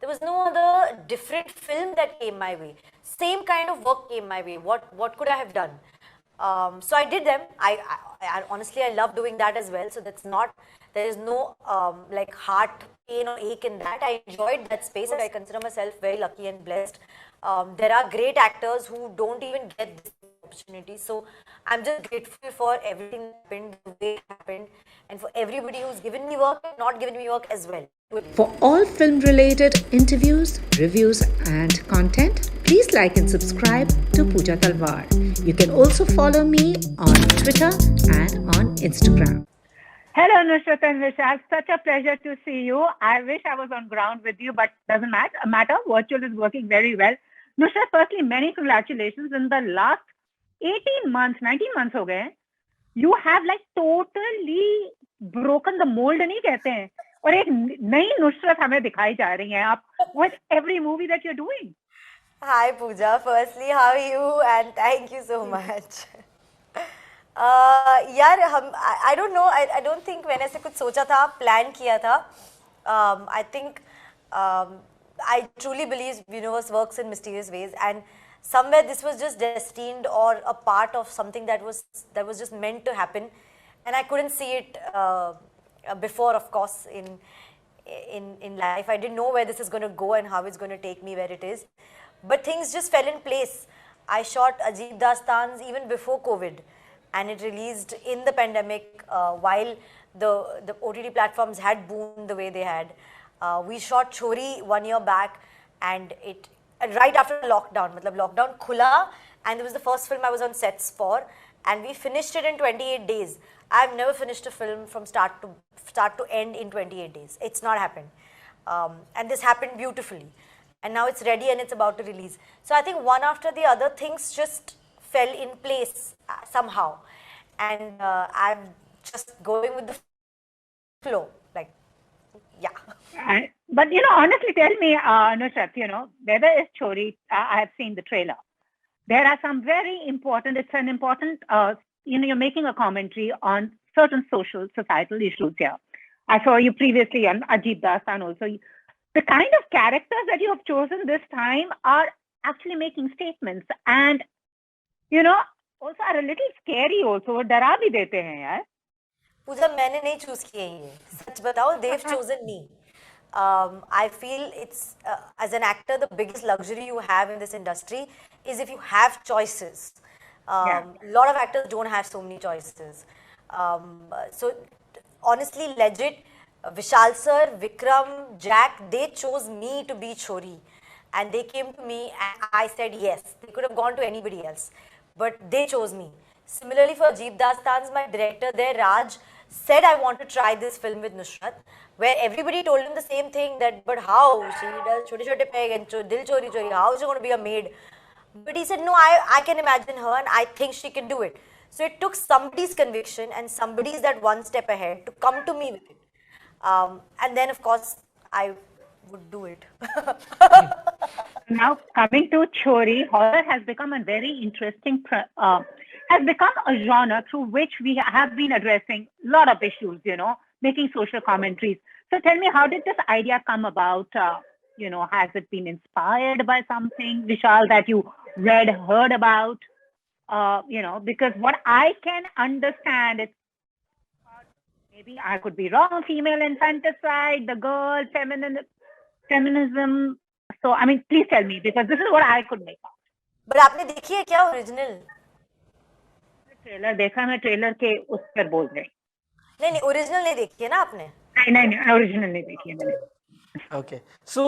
There was no other different film that came my way. Same kind of work came my way. What could I have done? So I did them. I honestly, I love doing that as well. So that's not, there is no like heart pain or ache in that. I enjoyed that space. I consider myself very lucky and blessed. There are great actors who don't even get this opportunity. So I'm just grateful for everything that happened, the way it happened, and for everybody who's given me work and not given me work as well. For all film related interviews, reviews, and content, please like and subscribe to Pooja Talwar. You can also follow me on Twitter and on Instagram. Hello, Nusrat and Vishal. Such a pleasure to see you. I wish I was on ground with you, but doesn't matter. Virtual is working very well. Nusrat, firstly, many congratulations. In the last 18 months, 19 months हो गए, you have like totally broken the mold नहीं कहते हैं, और एक नई नुसरत हमें दिखाई जा रही है आप with every movie that you're doing. Hi Pooja, firstly how are you and thank you so much. यार हम I don't know, I don't think मैंने ऐसे कुछ सोचा था, प्लान किया था. I think I truly believe universe works in mysterious ways, and somewhere this was just destined or a part of something that was just meant to happen, and I couldn't see it before, of course, in life. I didn't know where this is going to go and how it's going to take me where it is, but things just fell in place. I shot Ajeeb Dastans even before COVID, and it released in the pandemic while the OTT platforms had boomed the way they had. We shot Chori 1 year back, and it right after lockdown, matlab lockdown khula, and it was the first film I was on sets for, and we finished it in 28 days. I've never finished a film from start to end in 28 days. It's not happened, and this happened beautifully, and now it's ready and it's about to release. So I think one after the other things just fell in place somehow, and I'm just going with the flow, like, yeah. But honestly, tell me, Nusrat, whether it's Chori, I have seen the trailer. There are some very important, it's an important, you're making a commentary on certain social, societal issues here. I saw you previously on Ajeeb Dastan also. The kind of characters that you have chosen this time are actually making statements, and, also are a little scary also. डरा भी देते हैं यार. पूजा मैंने नहीं choose किए ये, सच बताओ, they've chosen me. I feel it's as an actor, the biggest luxury you have in this industry is if you have choices. A lot of actors don't have so many choices. So honestly, legit, Vishal sir, Vikram, Jack, they chose me to be Chori, and they came to me and I said yes. They could have gone to anybody else, but they chose me. Similarly for Ajeeb Dastans, my director there, Raj, said I want to try this film with Nusrat, where everybody told him the same thing, that but how, she does chote chote peg and dil chori chori, how is she going to be a maid? But he said no, I can imagine her and I think she can do it. So it took somebody's conviction and somebody's that one step ahead to come to me with it, and then of course I would do it. Now coming to Chori, horror has become a very interesting has become a genre through which we have been addressing a lot of issues, making social commentaries. So tell me, how did this idea come about? Has it been inspired by something, Vishal, that you read, heard about? Because what I can understand, it's maybe I could be wrong, female infanticide, the girl, feminism. So, I mean, please tell me, because this is what I could make out. But आपने देखी है क्या original? Trailer देखा, मैं trailer के उस पर बोल रही. नहीं ओरिजिनल नहीं देखी है ना आपने? नहीं ओरिजिनल नहीं देखी है मैंने. Okay, so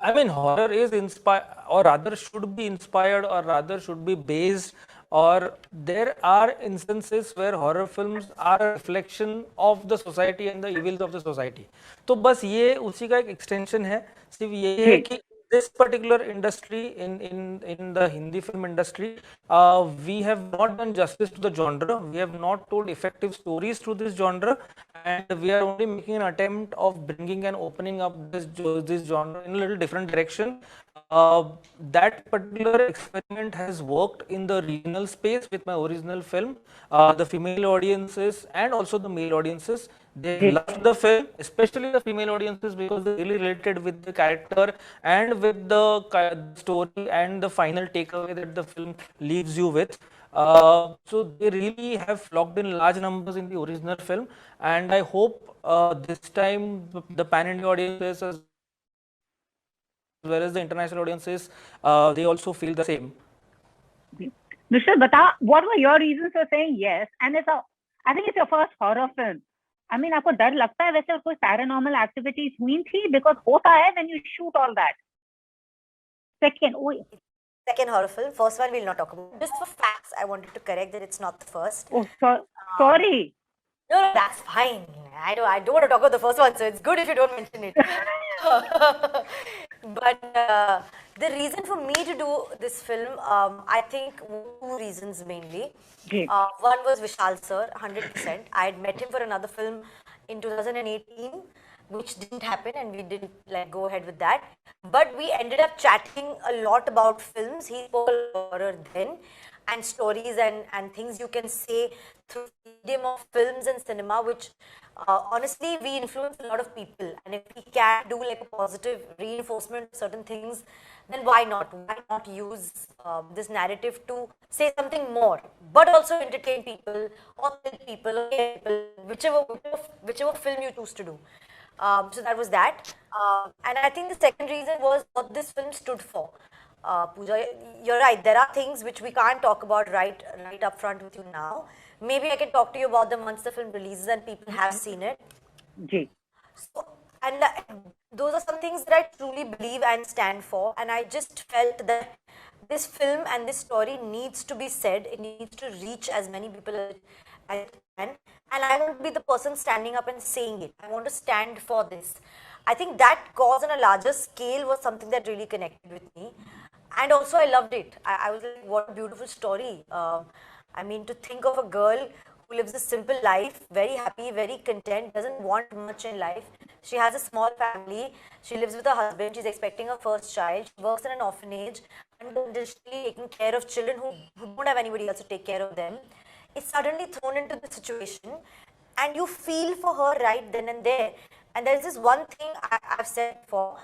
I mean, horror is inspired, or rather should be inspired, or rather should be based, or there are instances where horror films are a reflection of the society and the evils of the society. तो बस ये उसी का एक extension है. सिर्फ ये है कि this particular industry, in the Hindi film industry, we have not done justice to the genre. We have not told effective stories through this genre, and we are only making an attempt of bringing and opening up this genre in a little different direction. That particular experiment has worked in the regional space with my original film. The female audiences and also the male audiences, They ji loved the film, especially the female audiences, because they really related with the character and with the story and the final takeaway that the film leaves you with. So they really have flocked in large numbers in the original film, and I hope this time the pan-India audiences as well as the international audiences, they also feel the same. Nusrat, bata, what were your reasons for saying yes? And I think it's your first horror film. I mean, आपको डर लगता है वैसे कोई paranormal activities हुई थी? Because होता है when you shoot all that. Second, Second horror film. First one we'll not talk about. Just for facts, I wanted to correct that it's not the first. sorry. No, that's fine. I don't want to talk about the first one, so it's good if you don't mention it. But the reason for me to do this film, I think two reasons mainly. Ji. One was Vishal sir, 100%. I had met him for another film in 2018, which didn't happen, and we didn't go ahead with that. But we ended up chatting a lot about films. He spoke a lot horror then, and stories and things you can say through the medium of films and cinema, which honestly we influence a lot of people. And if we can do a positive reinforcement of certain things, then why not? Why not use this narrative to say something more, but also entertain people or tell people, or whichever film you choose to do. So that was that. And I think the second reason was what this film stood for. Pooja, you're right. There are things which we can't talk about right up front with you now. Maybe I can talk to you about them once the film releases and people have seen it. Ji. So, and those are some things that I truly believe and stand for. And I just felt that this film and this story needs to be said. It needs to reach as many people as it can. And I want to be the person standing up and saying it. I want to stand for this. I think that cause on a larger scale was something that really connected with me. And also I loved it. I was like, what a beautiful story. I mean, to think of a girl who lives a simple life, very happy, very content, doesn't want much in life. She has a small family. She lives with her husband. She's expecting her first child. She works in an orphanage, unconditionally taking care of children who don't have anybody else to take care of them. Is suddenly thrown into the situation, and you feel for her right then and there. And there's this one thing I've said before.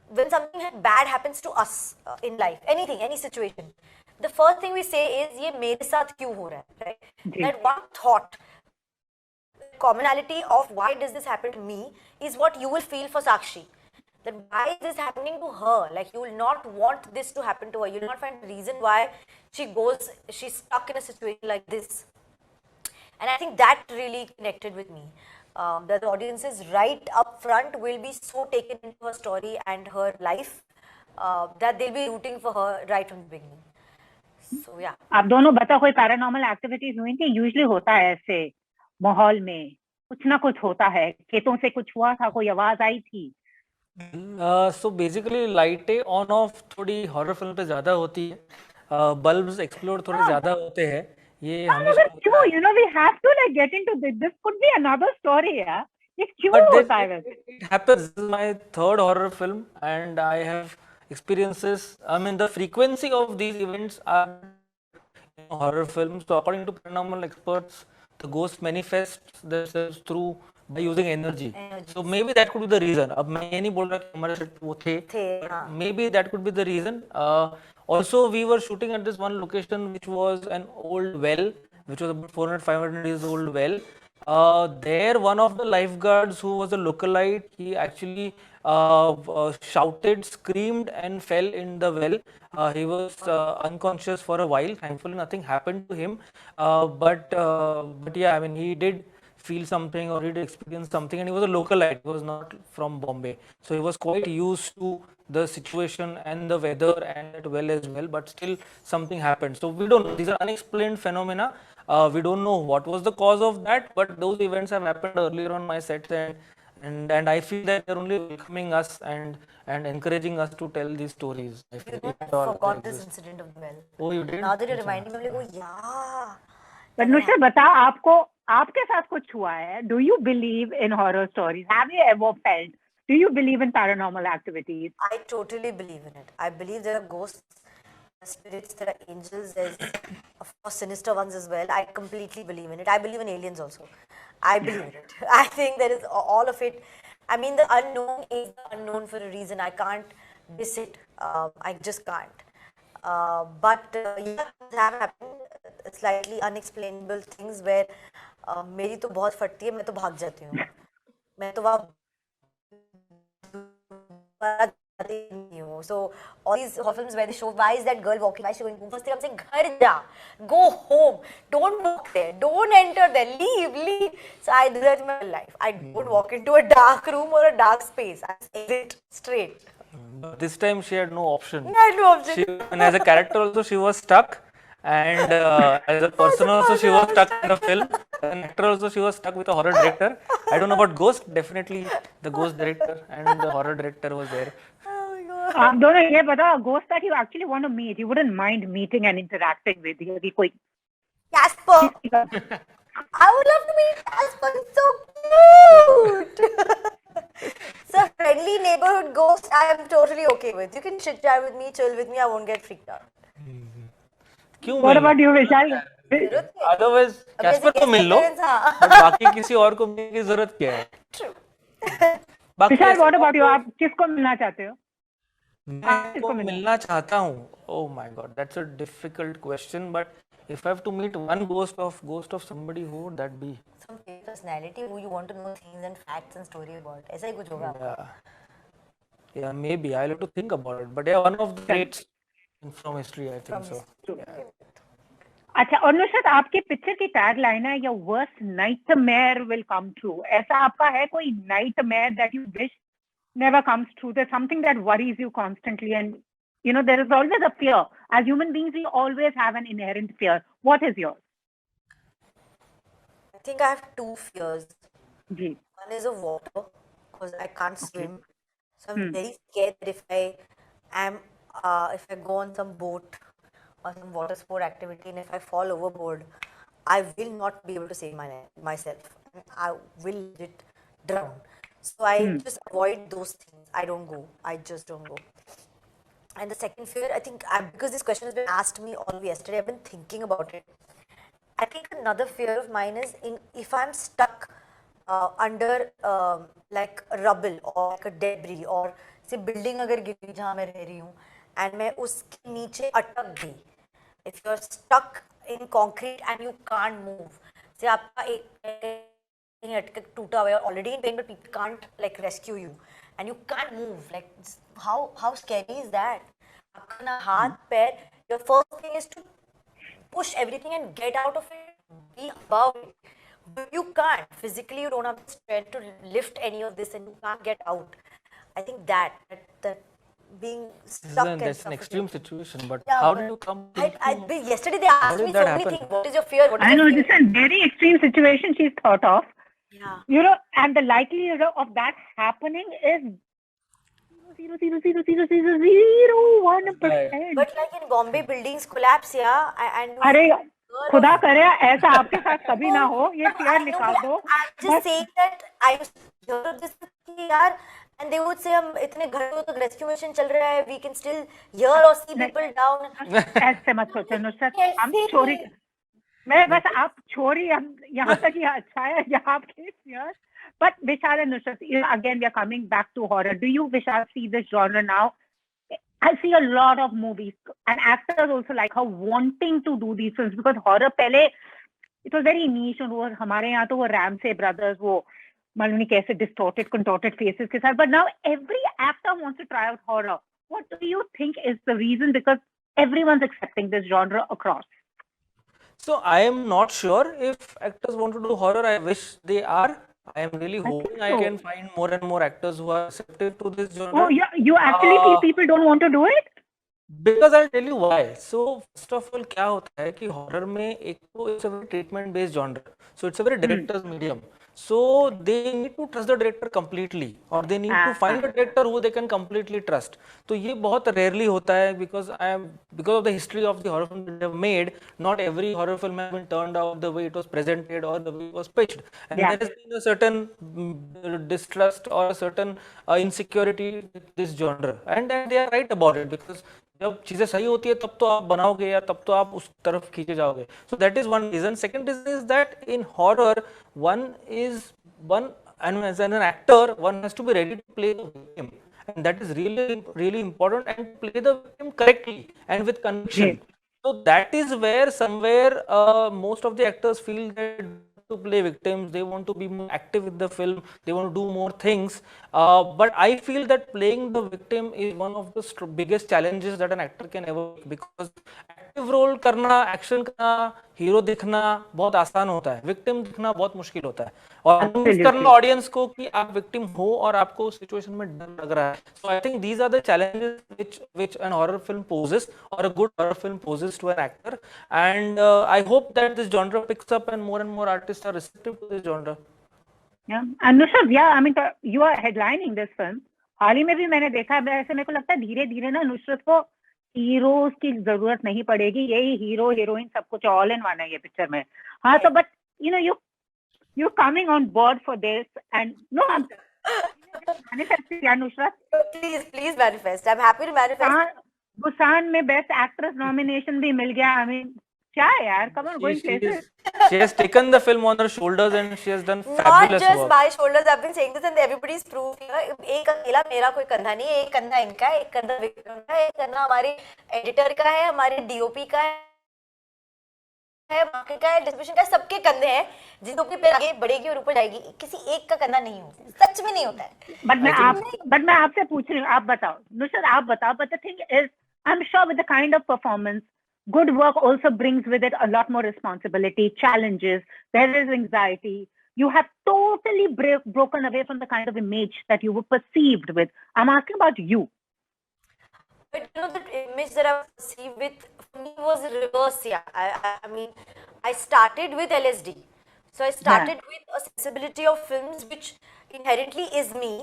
When something bad happens to us in life, anything, any situation, the first thing we say is, "ये मेरे साथ क्यों हो रहा है?" Right? That one thought, commonality of why does this happen to me, is what you will feel for Sakshi. That why is this happening to her? Like, you will not want this to happen to her. You will not find a reason why she's stuck in a situation like this. And I think that really connected with me. That the audiences right up front will be so taken into her story and her life that they'll be rooting for her right from the beginning. So yeah. आप दोनों बताओ कोई paranormal activities हुई थी? Usually होता है ऐसे माहौल में कुछ ना कुछ होता है. खेतों से कुछ हुआ था, कोई आवाज आई थी? So basically लाइटें ऑन ऑफ थोड़ी हॉरर फिल्म पे ज्यादा होती है. बल्ब्स एक्सप्लोड थोड़े ज्यादा होते हैं. ये हमेशा क्यों? You know, we have to get into this. This could be another story, yeah. ये क्यों But होता है वैसे? it happens. This is my third horror film, and I have experiences. I mean, the frequency of these events are in horror films. So, according to paranormal experts, the ghost manifests themselves through by using energy. So maybe that could be the reason. अब मैं ये नहीं बोल रहा कि हमारे साथ वो थे. But maybe that could be the reason. Also, we were shooting at this one location, which was an old well, which was about 400-500 years old well. There, one of the lifeguards who was a localite, he actually shouted, screamed, and fell in the well. He was unconscious for a while. Thankfully, nothing happened to him. But yeah, I mean, he did feel something or he did experience something, and he was a localite. He was not from Bombay, so he was quite used to the situation and the weather and that well as well. But still, something happened. So we don't know. These are unexplained phenomena. We don't know what was the cause of that, but those events have happened earlier on my sets, and I feel that they're only welcoming us and encouraging us to tell these stories. I feel I if at all forgot they this exist. incident of the well. Oh, you did? Now that you're reminding me, I'm like, oh yeah. But Nusrat, बता, आपको आपके साथ कुछ हुआ है? Do you believe in horror stories? Have you ever felt? Do you believe in paranormal activities? I totally believe in it. I believe there are ghosts, there are spirits, there are angels, there's of course sinister ones as well. I completely believe in it. I believe in aliens also. I believe it. I think there is all of it. I mean, the unknown is the unknown for a reason. I can't diss it. I just can't. Yeah, things have happened. Slightly unexplainable things where मेरी तो बहुत फटती है, मैं तो भाग जाती हूँ. मैं तो वहाँ so all these horror films where they show why is that girl walking, why is she going home? First thing I'm saying, घर जा, go home, don't walk there, don't enter there, leave. So I do that in my life. I don't walk into a dark room or a dark space. I exit straight. But this time she had no option. I had no option. And as a character also she was stuck, and as a person also she was stuck in the film. As an actor also she was stuck with a horror director. I don't know about Ghost. Definitely the Ghost director and the horror director was there. आप दोनों ये बताओ, Ghost that you actually want to meet, you wouldn't mind meeting and interacting with you. कि कोई Casper. I would love to meet Casper. It's so cute. So friendly neighborhood ghost, I am totally okay with. You can chit chat with me, chill with me. I won't get freaked out. क्यों What mill about you, Vishal? Otherwise Caspar को मिल लो, but बाकी किसी और को मिलने की जरूरत क्या है? True. बाकी Vishal, what about you? आप किसको मिलना चाहते हो? मैं किसको मिलना चाहता हूँ? Oh my God, that's a difficult question. But if I have to meet one ghost of somebody, who would that be? Some personality who you want to know things and facts and story about. ऐसा ही कुछ होगा आपका. Yeah, maybe I'll have to think about it. But yeah, one of the greats from history, I think so. अच्छा, और नुसरत, आपके picture की tag line है, your worst nightmare will come true. ऐसा आपका है कोई nightmare that you wish never comes true? There's something that worries you constantly, and you know there is always a fear. As human beings, we always have an inherent fear. What is yours? I think I have two fears. Ji. One is of water because I can't swim, so I'm very scared that if I go on some boat or some water sport activity and if I fall overboard, I will not be able to save myself. I will legit drown. So I just avoid those things. I don't go. I just don't go. And the second fear, I think, because this question has been asked me all yesterday, I've been thinking about it. I think another fear of mine is if I'm stuck under like rubble or like a debris or say building अगर गिरी जहाँ मैं रह रही हूँ and मैं उसके नीचे अटक गई. If you're stuck in concrete and you can't move, say आपका एक अटक टूटा हुआ है, already in pain, but people can't like rescue you and you can't move. Like how scary is that? आपका ना हाथ पैर. Your first thing is to push everything and get out of it, be above it. But you can't. Physically, you don't have the strength to lift any of this and you can't get out. I think that being stuck and That's an extreme situation, but Yeah, how but do you come? yesterday they asked did me that so many happen? things. What is your fear? What is I your know fear? this is a very extreme situation she's thought of. Yeah. You know, and the likelihood of that happening is 0.00001%. But like in Bombay, buildings collapse, yeah, and अरे खुदा करे ऐसा आपके साथ कभी ना हो, ये fear निकाल दो. I'm just saying that I used to hear this कि यार, and they would say हम इतने घंटों तक rescue mission चल रहा है, we can still hear or see people down. ऐसे मत सोचो नुसरत, हम छोरी, मैं बस आप छोरी, हम यहाँ तक ही अच्छा है, यहाँ आपके fear. But Vishal and Nusrat, again, we are coming back to horror. Do you, Vishal, see this genre now? I see a lot of movies and actors also like her wanting to do these films because horror पहले it was very niche and वो हमारे यहाँ तो वो Ramsay brothers वो मालूम नहीं कैसे distorted, contorted faces के साथ. But now every actor wants to try out horror. What do you think is the reason? Because everyone's accepting this genre across. So I am not sure if actors want to do horror. I wish they are. I am really hoping I can find more and more actors who are receptive to this genre. Oh, yeah, you actually feel people don't want to do it? Because I'll tell you why. So first of all, क्या होता है कि horror में एक तो it's a very treatment based genre. So it's a very director's medium. So they need to trust the director completely, or they need to find a director who they can completely trust. तो ये बहुत rarely होता है because of the history of the horror film they have made. Not every horror film has been turned out the way it was presented or the way it was pitched, and there has been a certain distrust or a certain insecurity with this genre, and they are right about it because जब चीजें सही होती है तब तो आप बनाओगे या तब तो आप उस तरफ खींचे जाओगे. So that is one reason. Second reason is that in horror one and as an actor one has to be ready to play the victim, and that is really important, and play the victim correctly and with conviction. Yes. So that is where somewhere most of the actors feel that to play victims, they want to be more active in the film, they want to do more things. But I feel that playing the victim is one of the biggest challenges that an actor can ever make, because active role करना, action करना, hero दिखना बहुत आसान होता है, victim दिखना बहुत मुश्किल होता है, और कन्विंस करना ऑडियंस को कि आप विक्टिम हो और आपको उस सिचुएशन में डर लग रहा है. So I think these are the challenges which an horror film poses, or a good horror film poses to an actor, and I hope that this genre picks up and more artists are receptive to this genre. Yeah, and Nusrat, yeah, I mean, you are headlining this film. हाल ही में भी मैंने देखा है, ऐसे मेरे को लगता है धीरे धीरे ना नुसरत को हीरोज की जरूरत नहीं पड़ेगी, यही हीरो हीरोइन सब कुछ ऑल इन वन है ये पिक्चर में. हाँ, तो but you coming on board for this, and no, I'm manifest किया Nusrat. Please manifest. I'm happy to manifest. Busan में बेस्ट एक्ट्रेस नॉमिनेशन भी मिल गया. आई मीन क्या यार, come on, going places. She has taken the film on her shoulders and she has done Not fabulous just work. my shoulders, I've been saying this and everybody's proof. एक अकेला मेरा कोई कंधा नहीं है, एक कंधा इनका है, एक कंधा विक्रम का है, एक कंधा हमारे एडिटर का है, हमारे डीओपी का है, मार्केट का है, डिस्ट्रीब्यूशन का है, सबके कंधे हैं जिनको पे आगे बढ़ेगी और ऊपर जाएगी. किसी एक का कंधा नहीं होता, सच में नहीं होता है. बट मैं आपसे पूछ रही हूँ, आप बताओ नुसरत, आप बताओ. But the thing is, I am sure with the kind of performance, good work also brings with it a lot more responsibility, challenges, there is anxiety. You have totally broken away from the kind of image that you were perceived with. I'm asking about you. But the image that I was perceived with, for me, was reverse. Yeah, I mean, I started with LSD. So I started with a sensibility of films which inherently is me.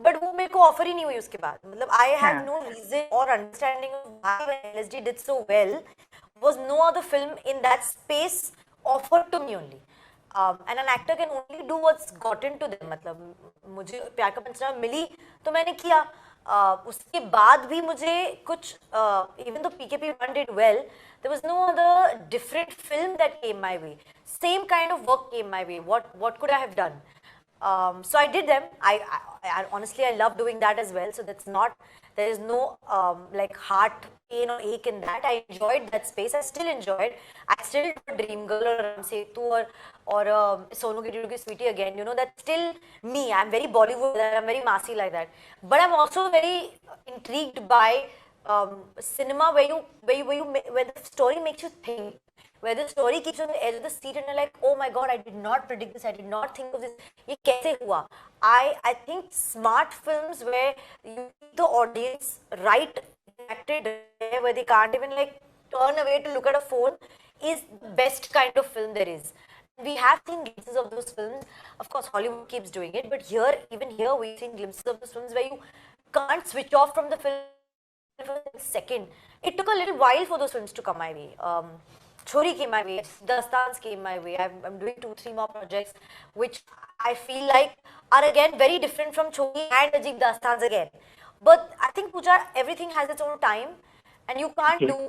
But वो मेरे को offer ही नहीं हुई उसके बाद. मतलब I had no reason or understanding of why LSD did so well. Was no other film in that space offered to me only, and an actor can only do what's gotten to them. मतलब मुझे प्यार का पंचनामा मिली तो मैंने किया. उसके बाद भी मुझे कुछ even though PKP1 did well, there was no other different film that came my way. Same kind of work came my way. What could I have done? So I did them. I honestly, I love doing that as well. So that's not, there is no like heart pain or ache in that. I enjoyed that space. I still enjoyed. I still do Dream Girl or Ram Setu or Sonu Ki Dudu Ki Sweetie again. You know, that's still me. I'm very Bollywood. I'm very massy like that. But I'm also very intrigued by cinema where the story makes you think. Where the story keeps you on the edge of the seat and you're like, oh my god, I did not predict this, I did not think of this. ये कैसे हुआ? I think smart films where you keep the audience right acted, where they can't even like turn away to look at a phone, is the best kind of film there is. We have seen glimpses of those films. Of course, Hollywood keeps doing it, but even here, we've seen glimpses of those films where you can't switch off from the film for a second. It took a little while for those films to come my way. Chori came my way, Dastans came my way. I'm doing 2-3 more projects which I feel like are again very different from Chori and Ajeeb Dastans again. But I think Pooja, everything has its own time and you can't do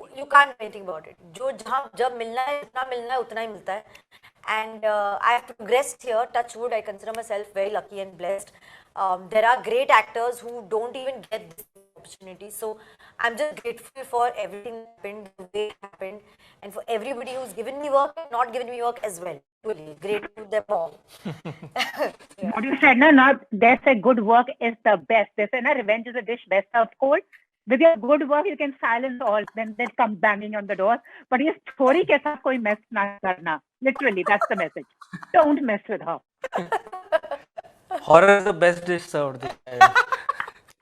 anything about it. जो जब मिलना है उतना ही मिलता है. And I have progressed here, touch wood. I consider myself very lucky and blessed. There are great actors who don't even get this opportunity. So I'm just grateful for everything that happened, the way it happened, and for everybody who's given me work and not given me work as well. Really great to them all. What you said, no, they say good work is the best. They say, no, revenge is a dish best of cold. With your good work, you can silence all. Then they come banging on the door. But ये story के साथ कोई mess ना करना. Literally, that's the message. Don't mess with her. Horror is the best dish served.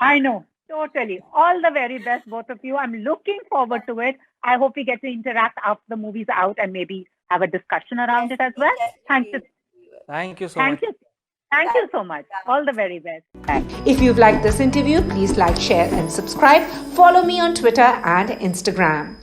I know. Totally. All the very best, both of you. I'm looking forward to it. I hope we get to interact after the movie's out and maybe have a discussion around it as well. Thank you. Thank you so much. Thank you so much. All the very best. If you've liked this interview, please like, share, and subscribe. Follow me on Twitter and Instagram.